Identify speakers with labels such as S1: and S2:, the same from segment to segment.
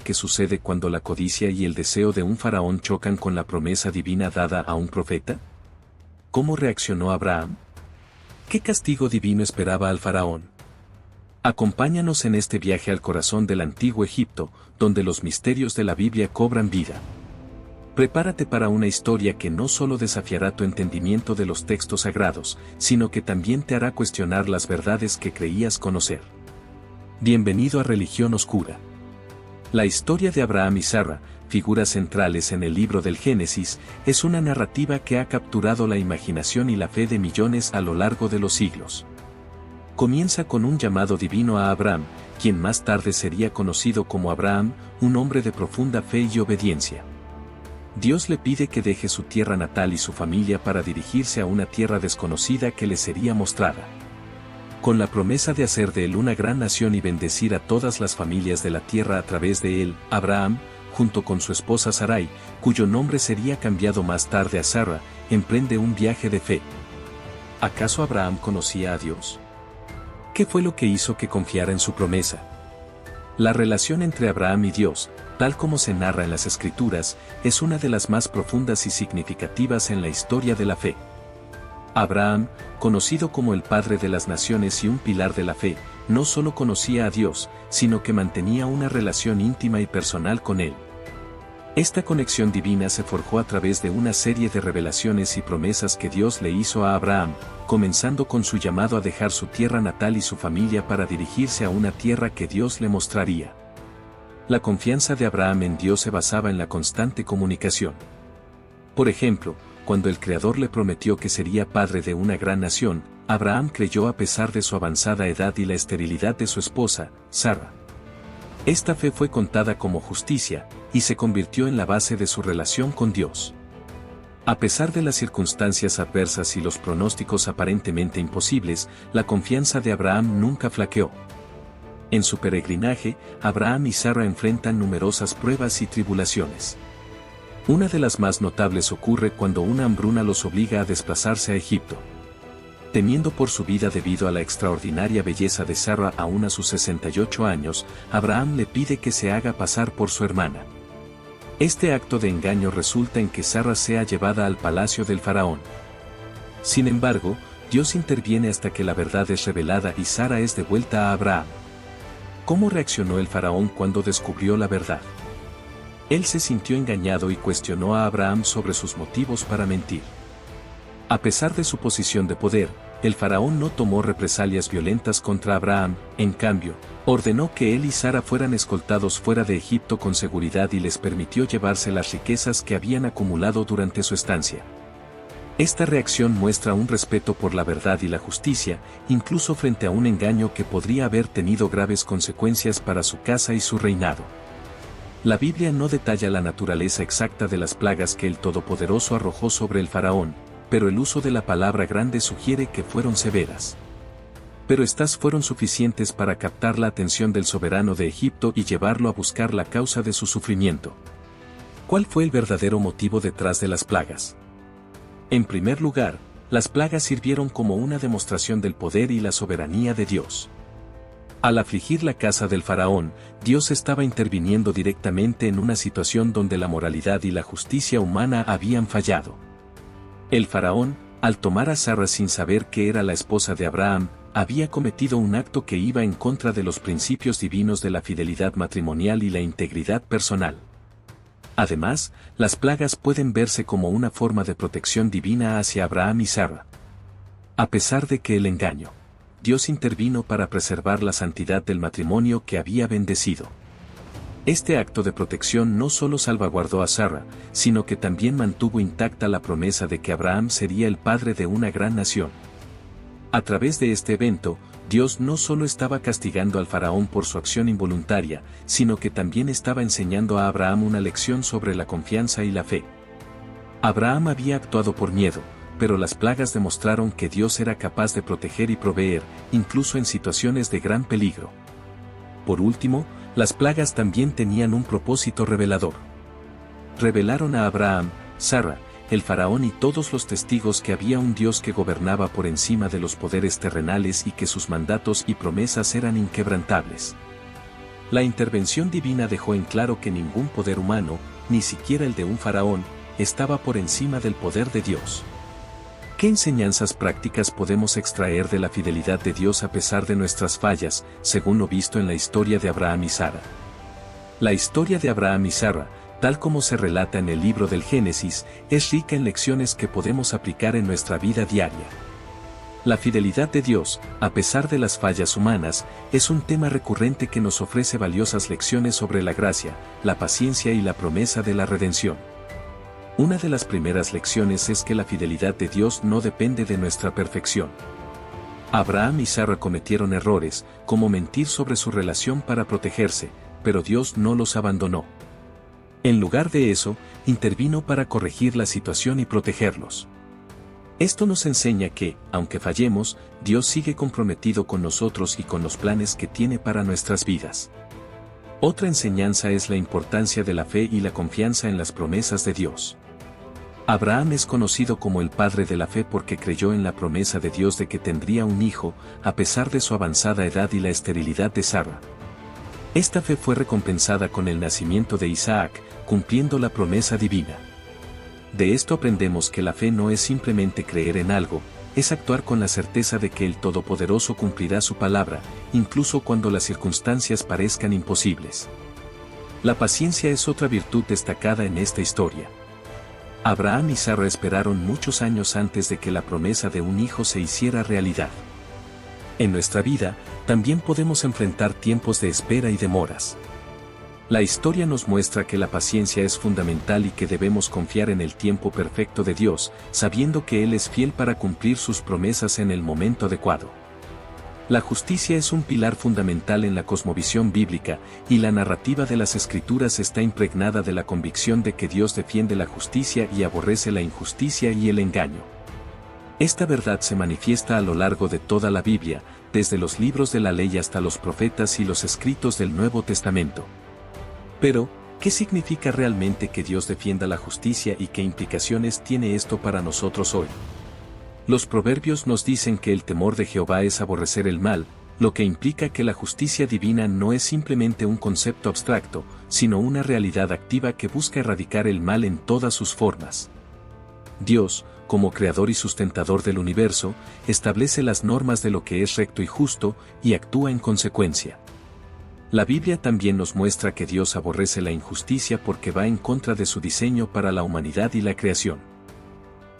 S1: que sucede cuando la codicia y el deseo de un faraón chocan con la promesa divina dada a un profeta? ¿Cómo reaccionó Abraham? ¿Qué castigo divino esperaba al faraón? Acompáñanos en este viaje al corazón del antiguo Egipto, donde los misterios de la Biblia cobran vida. Prepárate para una historia que no solo desafiará tu entendimiento de los textos sagrados, sino que también te hará cuestionar las verdades que creías conocer. Bienvenido a Religión Oscura. La historia de Abraham y Sara, figuras centrales en el libro del Génesis, es una narrativa que ha capturado la imaginación y la fe de millones a lo largo de los siglos. Comienza con un llamado divino a Abraham, quien más tarde sería conocido como Abraham, un hombre de profunda fe y obediencia. Dios le pide que deje su tierra natal y su familia para dirigirse a una tierra desconocida que le sería mostrada. Con la promesa de hacer de él una gran nación y bendecir a todas las familias de la tierra a través de él, Abraham, junto con su esposa Sarai, cuyo nombre sería cambiado más tarde a Sara, emprende un viaje de fe. ¿Acaso Abraham conocía a Dios? ¿Qué fue lo que hizo que confiara en su promesa? La relación entre Abraham y Dios, tal como se narra en las Escrituras, es una de las más profundas y significativas en la historia de la fe. Abraham, conocido como el padre de las naciones y un pilar de la fe, no solo conocía a Dios, sino que mantenía una relación íntima y personal con él. Esta conexión divina se forjó a través de una serie de revelaciones y promesas que Dios le hizo a Abraham, comenzando con su llamado a dejar su tierra natal y su familia para dirigirse a una tierra que Dios le mostraría. La confianza de Abraham en Dios se basaba en la constante comunicación. Por ejemplo, cuando el Creador le prometió que sería padre de una gran nación, Abraham creyó a pesar de su avanzada edad y la esterilidad de su esposa, Sara. Esta fe fue contada como justicia, y se convirtió en la base de su relación con Dios. A pesar de las circunstancias adversas y los pronósticos aparentemente imposibles, la confianza de Abraham nunca flaqueó. En su peregrinaje, Abraham y Sara enfrentan numerosas pruebas y tribulaciones. Una de las más notables ocurre cuando una hambruna los obliga a desplazarse a Egipto. Temiendo por su vida debido a la extraordinaria belleza de Sara aún a sus 68 años, Abraham le pide que se haga pasar por su hermana. Este acto de engaño resulta en que Sara sea llevada al palacio del faraón. Sin embargo, Dios interviene hasta que la verdad es revelada y Sara es devuelta a Abraham. ¿Cómo reaccionó el faraón cuando descubrió la verdad? Él se sintió engañado y cuestionó a Abraham sobre sus motivos para mentir. A pesar de su posición de poder, el faraón no tomó represalias violentas contra Abraham, en cambio, ordenó que él y Sara fueran escoltados fuera de Egipto con seguridad y les permitió llevarse las riquezas que habían acumulado durante su estancia. Esta reacción muestra un respeto por la verdad y la justicia, incluso frente a un engaño que podría haber tenido graves consecuencias para su casa y su reinado. La Biblia no detalla la naturaleza exacta de las plagas que el Todopoderoso arrojó sobre el faraón, pero el uso de la palabra grande sugiere que fueron severas. Pero estas fueron suficientes para captar la atención del soberano de Egipto y llevarlo a buscar la causa de su sufrimiento. ¿Cuál fue el verdadero motivo detrás de las plagas? En primer lugar, las plagas sirvieron como una demostración del poder y la soberanía de Dios. Al afligir la casa del faraón, Dios estaba interviniendo directamente en una situación donde la moralidad y la justicia humana habían fallado. El faraón, al tomar a Sara sin saber que era la esposa de Abraham, había cometido un acto que iba en contra de los principios divinos de la fidelidad matrimonial y la integridad personal. Además, las plagas pueden verse como una forma de protección divina hacia Abraham y Sara. A pesar de que el engaño, Dios intervino para preservar la santidad del matrimonio que había bendecido. Este acto de protección no solo salvaguardó a Sara, sino que también mantuvo intacta la promesa de que Abraham sería el padre de una gran nación. A través de este evento, Dios no solo estaba castigando al faraón por su acción involuntaria, sino que también estaba enseñando a Abraham una lección sobre la confianza y la fe. Abraham había actuado por miedo, pero las plagas demostraron que Dios era capaz de proteger y proveer, incluso en situaciones de gran peligro. Por último, las plagas también tenían un propósito revelador. Revelaron a Abraham, Sara, el faraón y todos los testigos que había un Dios que gobernaba por encima de los poderes terrenales y que sus mandatos y promesas eran inquebrantables. La intervención divina dejó en claro que ningún poder humano, ni siquiera el de un faraón, estaba por encima del poder de Dios. ¿Qué enseñanzas prácticas podemos extraer de la fidelidad de Dios a pesar de nuestras fallas, según lo visto en la historia de Abraham y Sara? La historia de Abraham y Sara, tal como se relata en el libro del Génesis, es rica en lecciones que podemos aplicar en nuestra vida diaria. La fidelidad de Dios, a pesar de las fallas humanas, es un tema recurrente que nos ofrece valiosas lecciones sobre la gracia, la paciencia y la promesa de la redención. Una de las primeras lecciones es que la fidelidad de Dios no depende de nuestra perfección. Abraham y Sara cometieron errores, como mentir sobre su relación para protegerse, pero Dios no los abandonó. En lugar de eso, intervino para corregir la situación y protegerlos. Esto nos enseña que, aunque fallemos, Dios sigue comprometido con nosotros y con los planes que tiene para nuestras vidas. Otra enseñanza es la importancia de la fe y la confianza en las promesas de Dios. Abraham es conocido como el padre de la fe porque creyó en la promesa de Dios de que tendría un hijo, a pesar de su avanzada edad y la esterilidad de Sara. Esta fe fue recompensada con el nacimiento de Isaac, cumpliendo la promesa divina. De esto aprendemos que la fe no es simplemente creer en algo, es actuar con la certeza de que el Todopoderoso cumplirá su palabra, incluso cuando las circunstancias parezcan imposibles. La paciencia es otra virtud destacada en esta historia. Abraham y Sara esperaron muchos años antes de que la promesa de un hijo se hiciera realidad. En nuestra vida, también podemos enfrentar tiempos de espera y demoras. La historia nos muestra que la paciencia es fundamental y que debemos confiar en el tiempo perfecto de Dios, sabiendo que Él es fiel para cumplir sus promesas en el momento adecuado. La justicia es un pilar fundamental en la cosmovisión bíblica, y la narrativa de las Escrituras está impregnada de la convicción de que Dios defiende la justicia y aborrece la injusticia y el engaño. Esta verdad se manifiesta a lo largo de toda la Biblia, desde los libros de la ley hasta los profetas y los escritos del Nuevo Testamento. Pero, ¿qué significa realmente que Dios defienda la justicia y qué implicaciones tiene esto para nosotros hoy? Los proverbios nos dicen que el temor de Jehová es aborrecer el mal, lo que implica que la justicia divina no es simplemente un concepto abstracto, sino una realidad activa que busca erradicar el mal en todas sus formas. Dios, como creador y sustentador del universo, establece las normas de lo que es recto y justo, y actúa en consecuencia. La Biblia también nos muestra que Dios aborrece la injusticia porque va en contra de su diseño para la humanidad y la creación.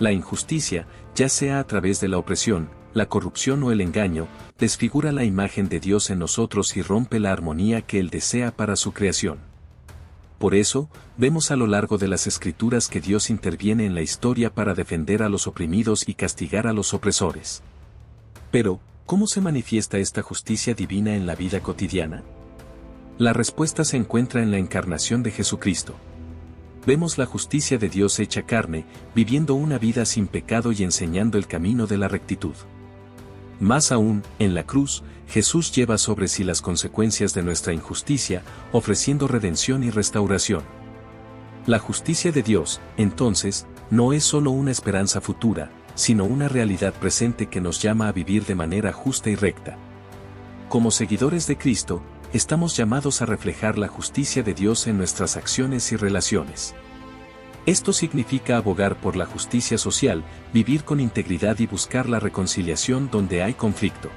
S1: La injusticia, ya sea a través de la opresión, la corrupción o el engaño, desfigura la imagen de Dios en nosotros y rompe la armonía que Él desea para su creación. Por eso, vemos a lo largo de las Escrituras que Dios interviene en la historia para defender a los oprimidos y castigar a los opresores. Pero, ¿cómo se manifiesta esta justicia divina en la vida cotidiana? La respuesta se encuentra en la encarnación de Jesucristo. Vemos la justicia de Dios hecha carne, viviendo una vida sin pecado y enseñando el camino de la rectitud. Más aún, en la cruz, Jesús lleva sobre sí las consecuencias de nuestra injusticia, ofreciendo redención y restauración. La justicia de Dios, entonces, no es solo una esperanza futura, sino una realidad presente que nos llama a vivir de manera justa y recta. Como seguidores de Cristo, estamos llamados a reflejar la justicia de Dios en nuestras acciones y relaciones. Esto significa abogar por la justicia social, vivir con integridad y buscar la reconciliación donde hay conflicto.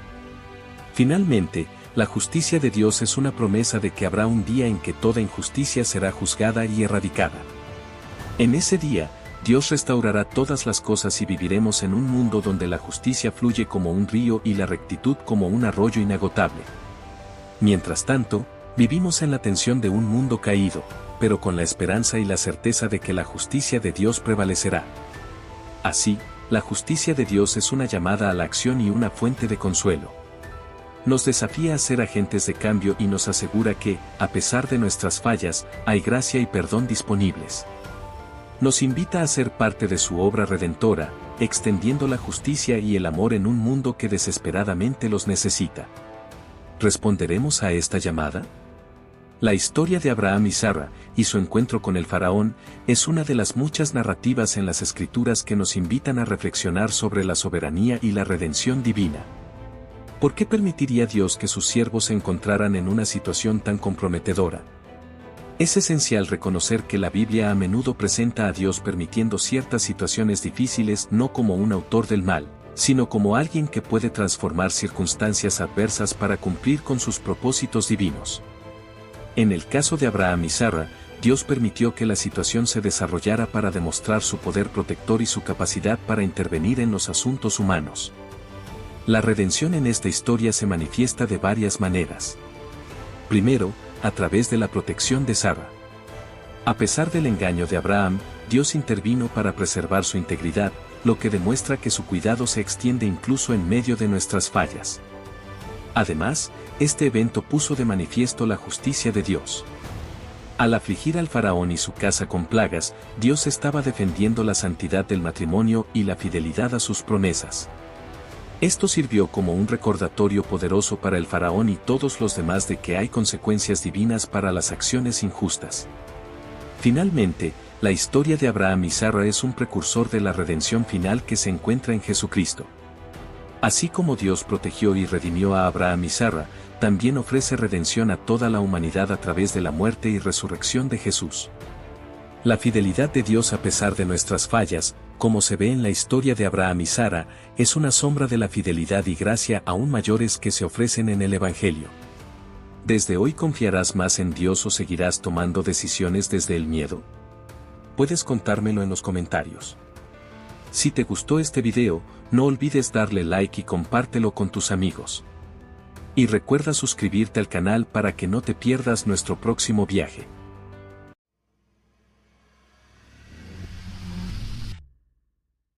S1: Finalmente, la justicia de Dios es una promesa de que habrá un día en que toda injusticia será juzgada y erradicada. En ese día, Dios restaurará todas las cosas y viviremos en un mundo donde la justicia fluye como un río y la rectitud como un arroyo inagotable. Mientras tanto, vivimos en la tensión de un mundo caído, pero con la esperanza y la certeza de que la justicia de Dios prevalecerá. Así, la justicia de Dios es una llamada a la acción y una fuente de consuelo. Nos desafía a ser agentes de cambio y nos asegura que, a pesar de nuestras fallas, hay gracia y perdón disponibles. Nos invita a ser parte de su obra redentora, extendiendo la justicia y el amor en un mundo que desesperadamente los necesita. ¿Responderemos a esta llamada? La historia de Abraham y Sara, y su encuentro con el faraón, es una de las muchas narrativas en las Escrituras que nos invitan a reflexionar sobre la soberanía y la redención divina. ¿Por qué permitiría Dios que sus siervos se encontraran en una situación tan comprometedora? Es esencial reconocer que la Biblia a menudo presenta a Dios permitiendo ciertas situaciones difíciles no como un autor del mal, sino como alguien que puede transformar circunstancias adversas para cumplir con sus propósitos divinos. En el caso de Abraham y Sara, Dios permitió que la situación se desarrollara para demostrar su poder protector y su capacidad para intervenir en los asuntos humanos. La redención en esta historia se manifiesta de varias maneras. Primero, a través de la protección de Sara. A pesar del engaño de Abraham, Dios intervino para preservar su integridad, lo que demuestra que su cuidado se extiende incluso en medio de nuestras fallas. Además, este evento puso de manifiesto la justicia de Dios. Al afligir al faraón y su casa con plagas, Dios estaba defendiendo la santidad del matrimonio y la fidelidad a sus promesas. Esto sirvió como un recordatorio poderoso para el faraón y todos los demás de que hay consecuencias divinas para las acciones injustas. Finalmente, la historia de Abraham y Sara es un precursor de la redención final que se encuentra en Jesucristo. Así como Dios protegió y redimió a Abraham y Sara, también ofrece redención a toda la humanidad a través de la muerte y resurrección de Jesús. La fidelidad de Dios a pesar de nuestras fallas, como se ve en la historia de Abraham y Sara, es una sombra de la fidelidad y gracia aún mayores que se ofrecen en el Evangelio. ¿Desde hoy confiarás más en Dios o seguirás tomando decisiones desde el miedo? Puedes contármelo en los comentarios. Si te gustó este video, no olvides darle like y compártelo con tus amigos. Y recuerda suscribirte al canal para que no te pierdas nuestro próximo viaje.